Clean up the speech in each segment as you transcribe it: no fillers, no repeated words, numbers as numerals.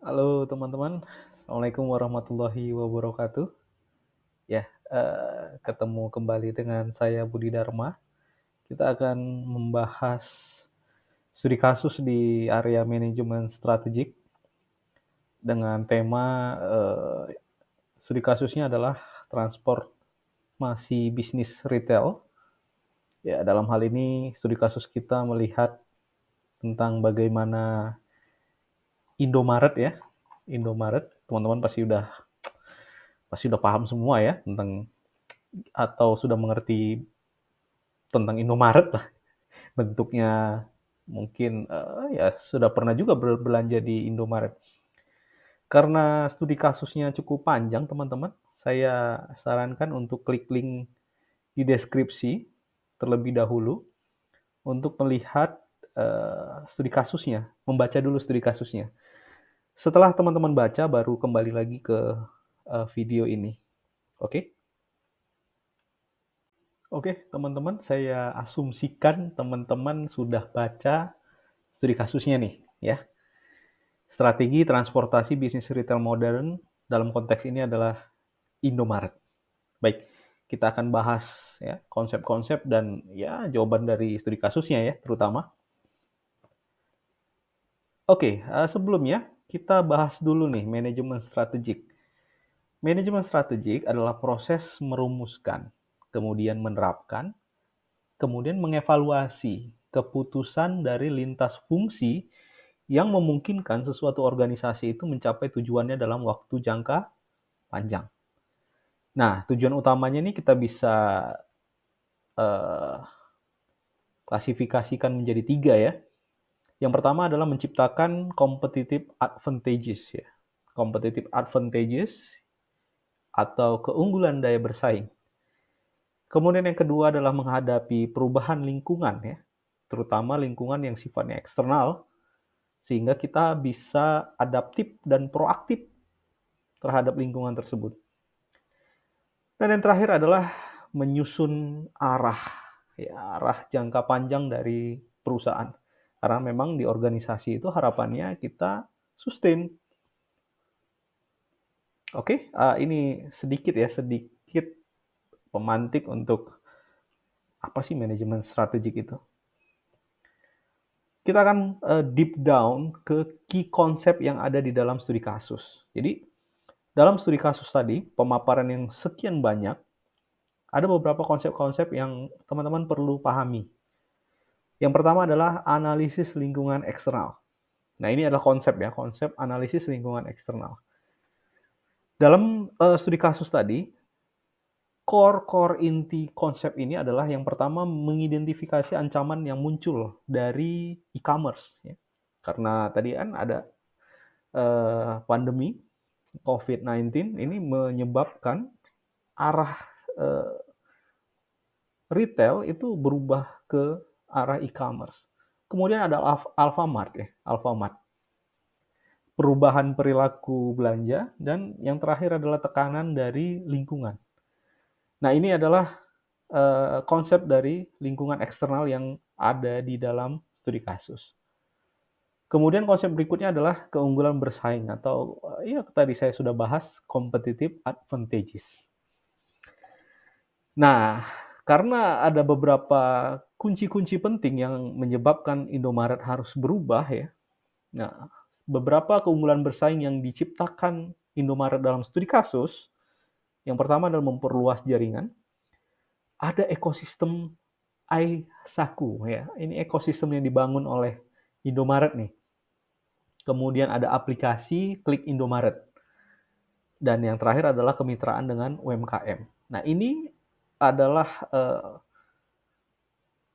Halo teman-teman, Assalamualaikum warahmatullahi wabarakatuh. Ya, ketemu kembali dengan saya Budi Dharma. Kita akan membahas studi kasus di area manajemen strategik dengan tema studi kasusnya adalah transformasi bisnis retail. Ya, dalam hal ini studi kasus kita melihat tentang bagaimana Indomaret ya, Indomaret. Teman-teman pasti udah paham semua ya tentang atau sudah mengerti tentang Indomaret lah. Bentuknya mungkin ya sudah pernah juga berbelanja di Indomaret. Karena studi kasusnya cukup panjang teman-teman, saya sarankan untuk klik link di deskripsi terlebih dahulu untuk melihat studi kasusnya, membaca dulu studi kasusnya. Setelah teman-teman baca baru kembali lagi ke video ini. Oke? Oke, teman-teman, saya asumsikan teman-teman sudah baca studi kasusnya nih, ya. Strategi transportasi bisnis retail modern dalam konteks ini adalah Indomaret. Baik, kita akan bahas ya konsep-konsep dan ya jawaban dari studi kasusnya ya terutama. Oke, sebelumnya kita bahas dulu nih manajemen strategik. Manajemen strategik adalah proses merumuskan, kemudian menerapkan, kemudian mengevaluasi keputusan dari lintas fungsi yang memungkinkan sesuatu organisasi itu mencapai tujuannya dalam waktu jangka panjang. Nah, tujuan utamanya ini kita bisa uh, klasifikasikan menjadi 3 ya. Yang pertama adalah menciptakan competitive advantages ya. Competitive advantages atau keunggulan daya bersaing. Kemudian yang kedua adalah menghadapi perubahan lingkungan ya, terutama lingkungan yang sifatnya eksternal, sehingga kita bisa adaptif dan proaktif terhadap lingkungan tersebut. Dan yang terakhir adalah menyusun arah, ya, arah jangka panjang dari perusahaan. Karena memang di organisasi itu harapannya kita sustain. Oke, ini sedikit pemantik untuk apa sih manajemen strategik itu. Kita akan deep down ke key konsep yang ada di dalam studi kasus. Jadi, dalam studi kasus tadi, pemaparan yang sekian banyak, ada beberapa konsep-konsep yang teman-teman perlu pahami. Yang pertama adalah analisis lingkungan eksternal. Nah, ini adalah konsep ya, konsep analisis lingkungan eksternal. Dalam studi kasus tadi, core inti konsep ini adalah yang pertama mengidentifikasi ancaman yang muncul dari e-commerce. Ya. Karena tadi kan ada pandemi COVID-19 ini menyebabkan arah eh, retail itu berubah ke arah e-commerce. Kemudian ada Alfamart ya, Alfamart. Perubahan perilaku belanja dan yang terakhir adalah tekanan dari lingkungan. Nah, ini adalah konsep dari lingkungan eksternal yang ada di dalam studi kasus. Kemudian konsep berikutnya adalah keunggulan bersaing atau ya tadi saya sudah bahas competitive advantages. Nah, karena ada beberapa kunci-kunci penting yang menyebabkan Indomaret harus berubah ya. Nah, beberapa keunggulan bersaing yang diciptakan Indomaret dalam studi kasus, yang pertama adalah memperluas jaringan. Ada ekosistem iSaku ya. Ini ekosistem yang dibangun oleh Indomaret nih. Kemudian ada aplikasi Klik Indomaret. Dan yang terakhir adalah kemitraan dengan UMKM. Nah, ini adalah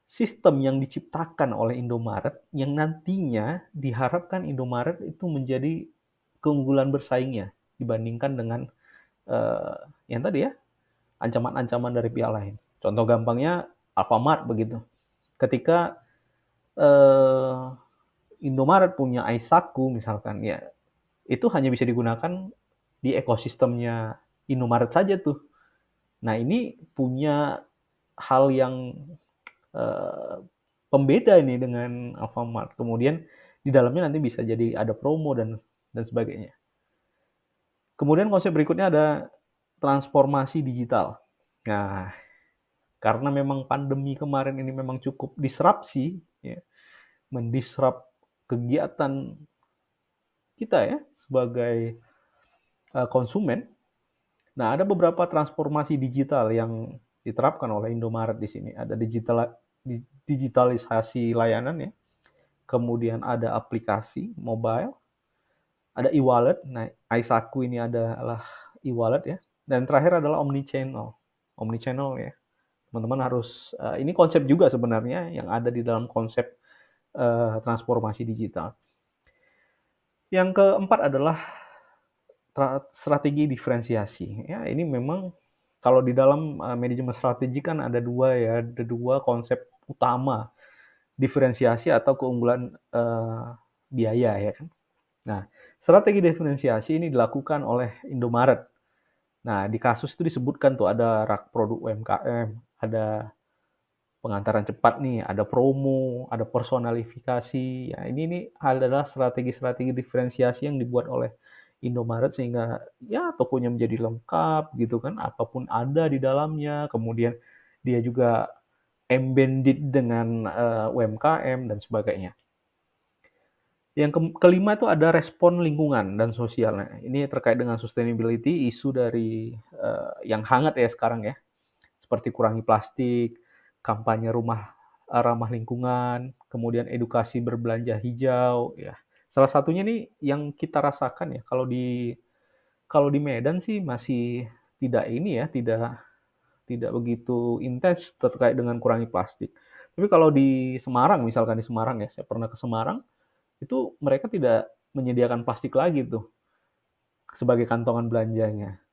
sistem yang diciptakan oleh Indomaret yang nantinya diharapkan Indomaret itu menjadi keunggulan bersaingnya dibandingkan dengan yang tadi ya, ancaman-ancaman dari pihak lain. Contoh gampangnya Alfamart begitu. Ketika eh, Indomaret punya Aisaku misalkan ya, itu hanya bisa digunakan di ekosistemnya Indomaret saja tuh. Nah, ini punya hal yang eh, pembeda ini dengan Alfamart. Kemudian di dalamnya nanti bisa jadi ada promo dan dan sebagainya. Kemudian konsep berikutnya ada transformasi digital. Nah, karena memang pandemi kemarin ini memang cukup disrupsi, ya, mendisrupt kegiatan kita ya sebagai konsumen. Nah, ada beberapa transformasi digital yang diterapkan oleh Indomaret di sini. Ada digitalisasi layanan ya, kemudian ada aplikasi mobile, ada e-wallet. Nah, iSaku ini adalah e-wallet ya. Dan terakhir adalah omnichannel. Omnichannel ya. Teman-teman harus ini konsep juga sebenarnya yang ada di dalam konsep transformasi digital. Yang keempat adalah strategi diferensiasi. Ya, ini memang kalau di dalam manajemen strategi kan ada dua konsep utama diferensiasi atau keunggulan biaya ya kan. Nah, strategi diferensiasi ini dilakukan oleh Indomaret. Nah, di kasus itu disebutkan tuh ada rak produk UMKM, ada pengantaran cepat nih, ada promo, ada personalifikasi. Ya, ini adalah strategi-strategi diferensiasi yang dibuat oleh Indomaret sehingga ya tokonya menjadi lengkap gitu kan, apapun ada di dalamnya. Kemudian dia juga embedded dengan UMKM dan sebagainya. Yang kelima itu ada respon lingkungan dan sosial. Nah, ini terkait dengan sustainability, isu dari yang hangat ya sekarang ya, seperti kurangi plastik, kampanye rumah ramah lingkungan, kemudian edukasi berbelanja hijau. Ya, salah satunya nih yang kita rasakan ya, kalau di Medan sih masih tidak ini ya, tidak begitu intens terkait dengan kurangi plastik. Tapi kalau di Semarang, misalkan di Semarang ya, saya pernah ke Semarang, itu mereka tidak menyediakan plastik lagi tuh sebagai kantongan belanjanya.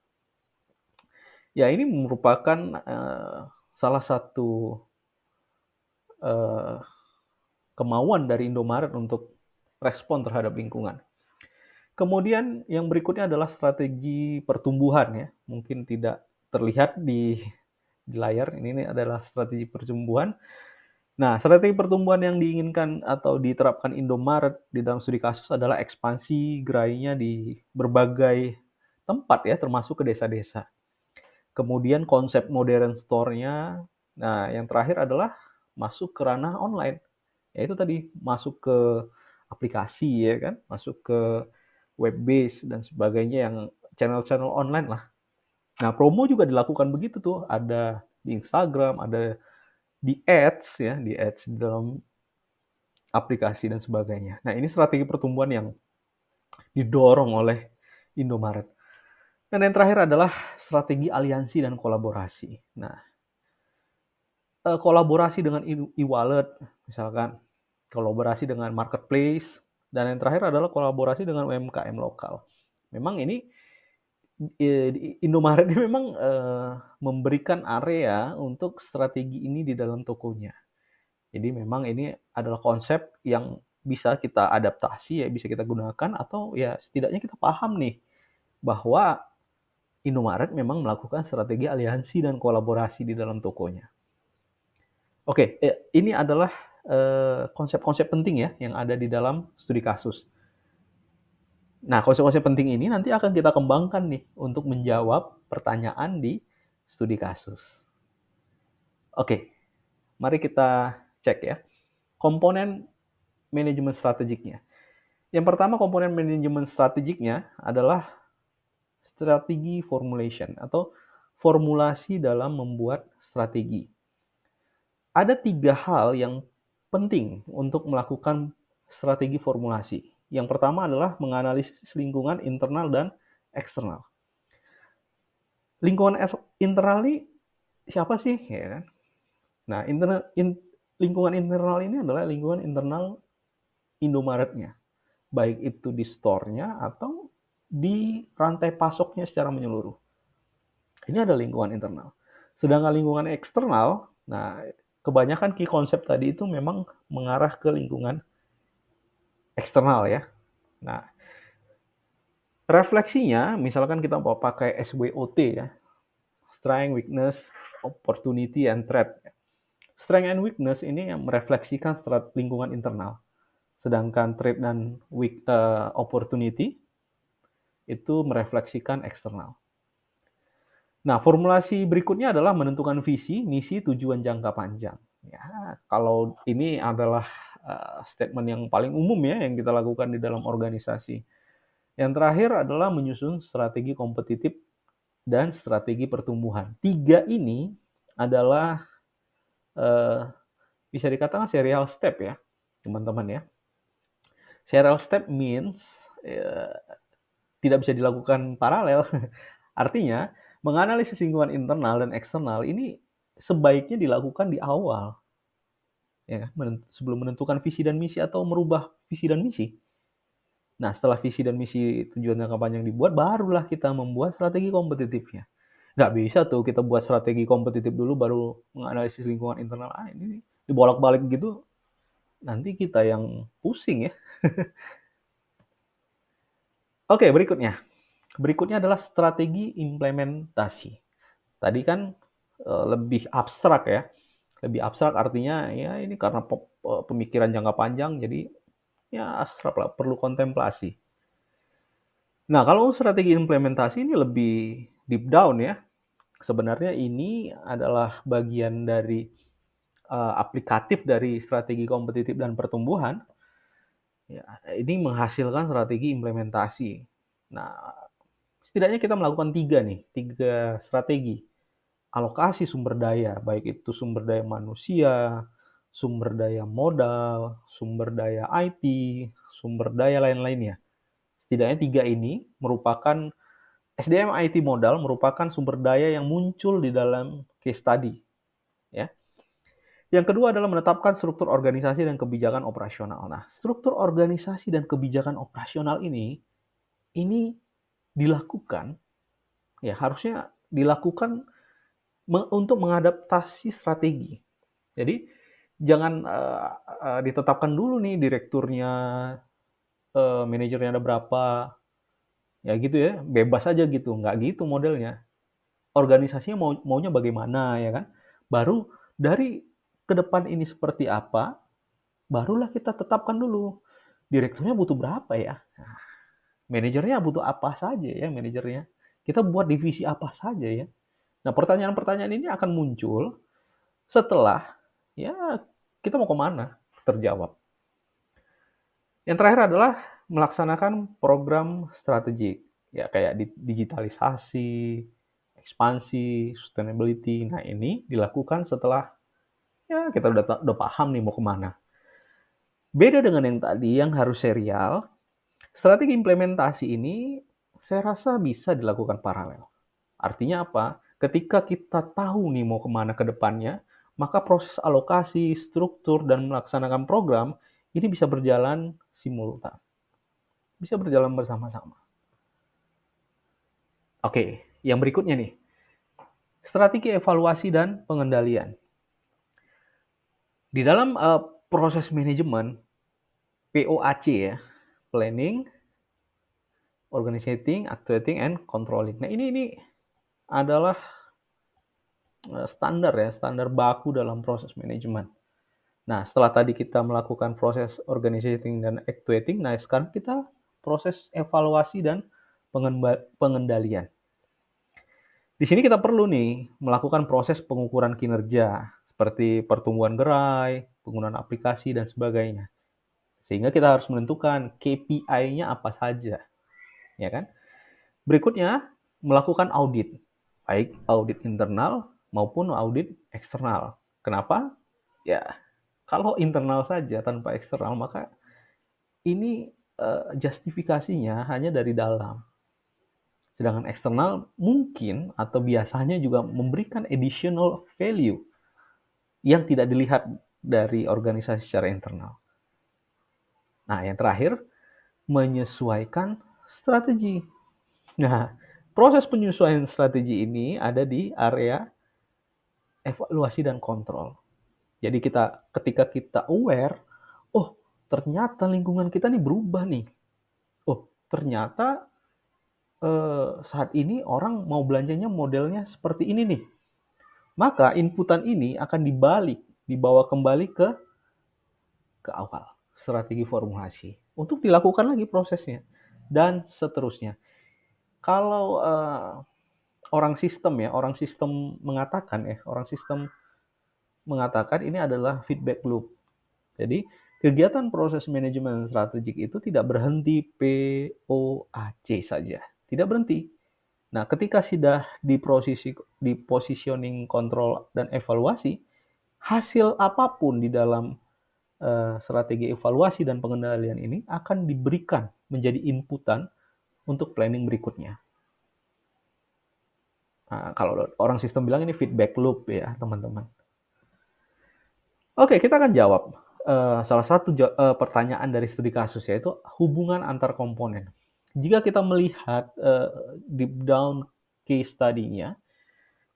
Ya ini merupakan salah satu kemauan dari Indomaret untuk respon terhadap lingkungan. Kemudian yang berikutnya adalah strategi pertumbuhan ya. Mungkin tidak terlihat di layar, ini adalah strategi pertumbuhan. Nah, strategi pertumbuhan yang diinginkan atau diterapkan Indomaret di dalam studi kasus adalah ekspansi gerainya di berbagai tempat ya, termasuk ke desa-desa. Kemudian konsep modern store-nya, nah yang terakhir adalah masuk ke ranah online. Yaitu tadi masuk ke aplikasi ya kan, masuk ke web base dan sebagainya yang channel-channel online lah. Nah, promo juga dilakukan begitu tuh, ada di Instagram, ada di ads ya, di ads di dalam aplikasi dan sebagainya. Nah, ini strategi pertumbuhan yang didorong oleh Indomaret. Dan yang terakhir adalah strategi aliansi dan kolaborasi. Nah, kolaborasi dengan e-wallet, misalkan kolaborasi dengan marketplace, dan yang terakhir adalah kolaborasi dengan UMKM lokal. Memang ini Indomaret ini memang memberikan area untuk strategi ini di dalam tokonya. Jadi memang ini adalah konsep yang bisa kita adaptasi ya, bisa kita gunakan atau ya setidaknya kita paham nih bahwa Indomaret memang melakukan strategi aliansi dan kolaborasi di dalam tokonya. Oke, ini adalah konsep-konsep penting ya yang ada di dalam studi kasus. Nah, konsep-konsep penting ini nanti akan kita kembangkan nih untuk menjawab pertanyaan di studi kasus. Oke, mari kita cek ya. Komponen manajemen strategiknya. Yang pertama komponen manajemen strategiknya adalah strategi formulation atau formulasi dalam membuat strategi. Ada 3 hal yang penting untuk melakukan strategi formulasi. Yang pertama adalah menganalisis lingkungan internal dan eksternal. Lingkungan internal ini siapa sih? Ya kan? Nah, lingkungan internal ini adalah lingkungan internal Indomaretnya. Baik itu di store-nya atau di rantai pasoknya secara menyeluruh. Ini adalah lingkungan internal. Sedangkan lingkungan eksternal, nah kebanyakan key konsep tadi itu memang mengarah ke lingkungan eksternal ya. Nah, refleksinya misalkan kita mau pakai SWOT ya. Strength, weakness, opportunity, and threat. Strength and weakness ini yang merefleksikan lingkungan internal. Sedangkan threat dan opportunity itu merefleksikan eksternal. Nah, formulasi berikutnya adalah menentukan visi, misi, tujuan jangka panjang. Ya, kalau ini adalah statement yang paling umum ya yang kita lakukan di dalam organisasi. Yang terakhir adalah menyusun strategi kompetitif dan strategi pertumbuhan. 3 ini adalah bisa dikatakan serial step ya, teman-teman ya. Serial step means tidak bisa dilakukan paralel. Artinya, menganalisis lingkungan internal dan eksternal ini sebaiknya dilakukan di awal, ya, sebelum menentukan visi dan misi atau merubah visi dan misi. Nah, setelah visi dan misi tujuan jangka panjang dibuat, barulah kita membuat strategi kompetitifnya. Nggak bisa tuh kita buat strategi kompetitif dulu, baru menganalisis lingkungan internal. Ini dibolak-balik gitu, nanti kita yang pusing ya. Oke, berikutnya. Berikutnya adalah strategi implementasi. Tadi kan lebih abstrak ya. Lebih abstrak artinya ya ini karena pemikiran jangka panjang, jadi ya abstrak lah, perlu kontemplasi. Nah, kalau strategi implementasi ini lebih deep down ya. Sebenarnya ini adalah bagian dari aplikatif dari strategi kompetitif dan pertumbuhan. Ya, ini menghasilkan strategi implementasi. Nah, setidaknya kita melakukan 3 strategi. Alokasi sumber daya, baik itu sumber daya manusia, sumber daya modal, sumber daya IT, sumber daya lain-lainnya. Setidaknya 3 ini merupakan SDM IT modal merupakan sumber daya yang muncul di dalam case study. Ya. Yang kedua adalah menetapkan struktur organisasi dan kebijakan operasional. Nah, struktur organisasi dan kebijakan operasional ini dilakukan, ya harusnya dilakukan untuk mengadaptasi strategi. Jadi jangan ditetapkan dulu nih direkturnya, manajernya ada berapa, ya gitu ya, bebas aja gitu, nggak gitu modelnya. Organisasinya maunya bagaimana ya kan? Baru dari ke depan ini seperti apa, barulah kita tetapkan dulu direkturnya butuh berapa ya, manajernya butuh apa saja ya manajernya. Kita buat divisi apa saja ya. Nah, pertanyaan-pertanyaan ini akan muncul setelah ya kita mau kemana terjawab. Yang terakhir adalah melaksanakan program strategik, ya kayak digitalisasi, ekspansi, sustainability. Nah, ini dilakukan setelah ya kita udah paham nih mau kemana. Beda dengan yang tadi yang harus serial, strategi implementasi ini saya rasa bisa dilakukan paralel. Artinya apa? Ketika kita tahu nih mau kemana ke depannya, maka proses alokasi, struktur, dan melaksanakan program ini bisa berjalan simultan. Bisa berjalan bersama-sama. Oke, yang berikutnya nih. Strategi evaluasi dan pengendalian. Di dalam proses manajemen, POAC ya, Planning, Organizing, Actuating, and Controlling. Nah ini adalah standar ya, standar baku dalam proses manajemen. Nah, setelah tadi kita melakukan proses organizing dan actuating, nah sekarang kita proses evaluasi dan pengendalian. Di sini kita perlu nih melakukan proses pengukuran kinerja seperti pertumbuhan gerai, penggunaan aplikasi dan sebagainya. Sehingga kita harus menentukan KPI-nya apa saja, ya kan? Berikutnya, melakukan audit, baik audit internal maupun audit eksternal. Kenapa? Ya, kalau internal saja tanpa eksternal, maka ini justifikasinya hanya dari dalam. Sedangkan eksternal mungkin atau biasanya juga memberikan additional value yang tidak dilihat dari organisasi secara internal. Nah, yang terakhir, menyesuaikan strategi. Nah, proses penyesuaian strategi ini ada di area evaluasi dan kontrol. Jadi ketika kita aware, oh ternyata lingkungan kita nih berubah nih. Oh ternyata saat ini orang mau belanjanya modelnya seperti ini nih. Maka inputan ini akan dibawa kembali ke awal strategi formulasi untuk dilakukan lagi prosesnya dan seterusnya. Kalau orang sistem mengatakan ini adalah feedback loop. Jadi kegiatan proses manajemen strategik itu tidak berhenti POAC saja, tidak berhenti. Nah, ketika sudah di positioning, kontrol, dan evaluasi, hasil apapun di dalam strategi evaluasi dan pengendalian ini akan diberikan menjadi inputan untuk planning berikutnya. Nah, kalau orang sistem bilang ini feedback loop ya, teman-teman. Oke, kita akan jawab salah satu pertanyaan dari studi kasus, yaitu hubungan antar komponen. Jika kita melihat deep down case study-nya,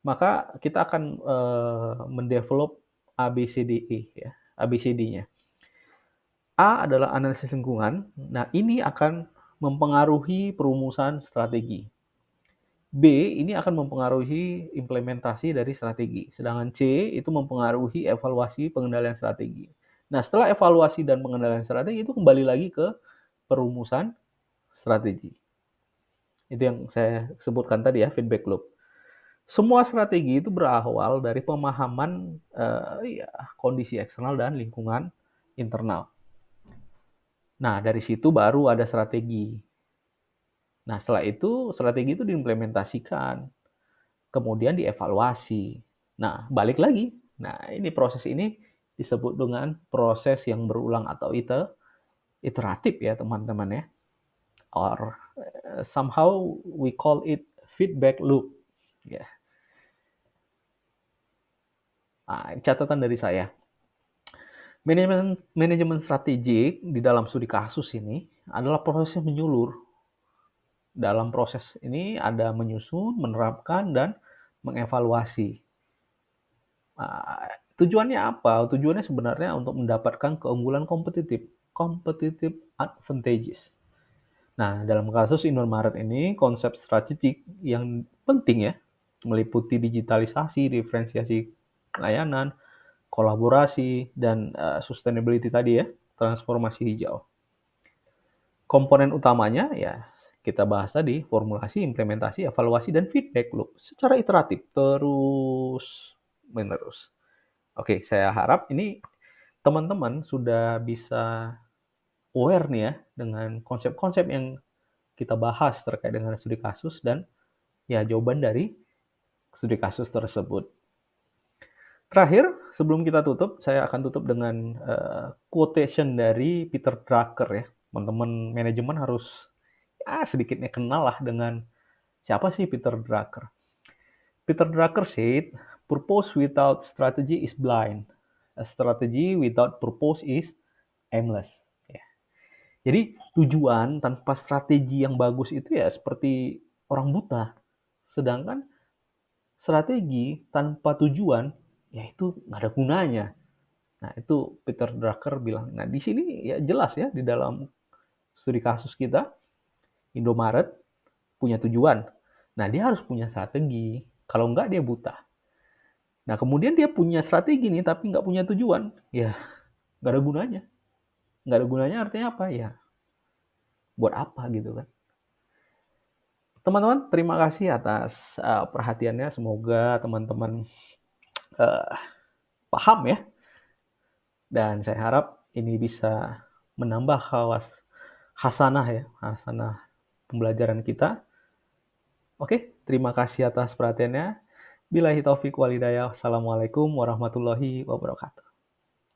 maka kita akan mendevelop ABCDE ya, ABCD-nya. A adalah analisis lingkungan. Nah, ini akan mempengaruhi perumusan strategi. B ini akan mempengaruhi implementasi dari strategi. Sedangkan C itu mempengaruhi evaluasi pengendalian strategi. Nah, setelah evaluasi dan pengendalian strategi itu kembali lagi ke perumusan strategi. Itu yang saya sebutkan tadi ya, feedback loop. Semua strategi itu berawal dari pemahaman kondisi eksternal dan lingkungan internal. Nah, dari situ baru ada strategi. Nah, setelah itu strategi itu diimplementasikan, kemudian dievaluasi. Nah, balik lagi. Nah, ini proses ini disebut dengan proses yang berulang atau iteratif ya, teman-teman ya. Or somehow we call it feedback loop. Ya. Nah, catatan dari saya. Manajemen strategik di dalam studi kasus ini adalah proses yang menyeluruh. Dalam proses ini ada menyusun, menerapkan, dan mengevaluasi. Tujuannya apa? Tujuannya sebenarnya untuk mendapatkan keunggulan competitive advantages. Nah, dalam kasus Indomaret ini, konsep strategik yang penting ya, meliputi digitalisasi, diferensiasi layanan, kolaborasi, dan sustainability tadi ya, transformasi hijau. Komponen utamanya ya kita bahas tadi, formulasi, implementasi, evaluasi, dan feedback loop secara iteratif terus menerus. Oke, saya harap ini teman-teman sudah bisa aware nih ya dengan konsep-konsep yang kita bahas terkait dengan studi kasus dan ya jawaban dari studi kasus tersebut. Terakhir, sebelum kita tutup, saya akan tutup dengan quotation dari Peter Drucker ya. Teman-teman manajemen harus sedikitnya kenal lah dengan siapa sih Peter Drucker. Peter Drucker said, "Purpose without strategy is blind. A strategy without purpose is aimless." Ya. Jadi tujuan tanpa strategi yang bagus itu ya seperti orang buta. Sedangkan strategi tanpa tujuan ya itu nggak ada gunanya. Nah, itu Peter Drucker bilang. Nah, di sini ya jelas ya di dalam studi kasus kita, Indomaret punya tujuan. Nah, dia harus punya strategi. Kalau enggak, dia buta. Nah, kemudian dia punya strategi nih, tapi nggak punya tujuan. Ya, nggak ada gunanya. Nggak ada gunanya artinya apa? Ya, buat apa gitu kan. Teman-teman, terima kasih atas perhatiannya. Semoga teman-teman paham ya. Dan saya harap ini bisa menambah hasanah pembelajaran kita. Oke, terima kasih atas perhatiannya. Billahi taufiq walhidayah. Wassalamualaikum warahmatullahi wabarakatuh.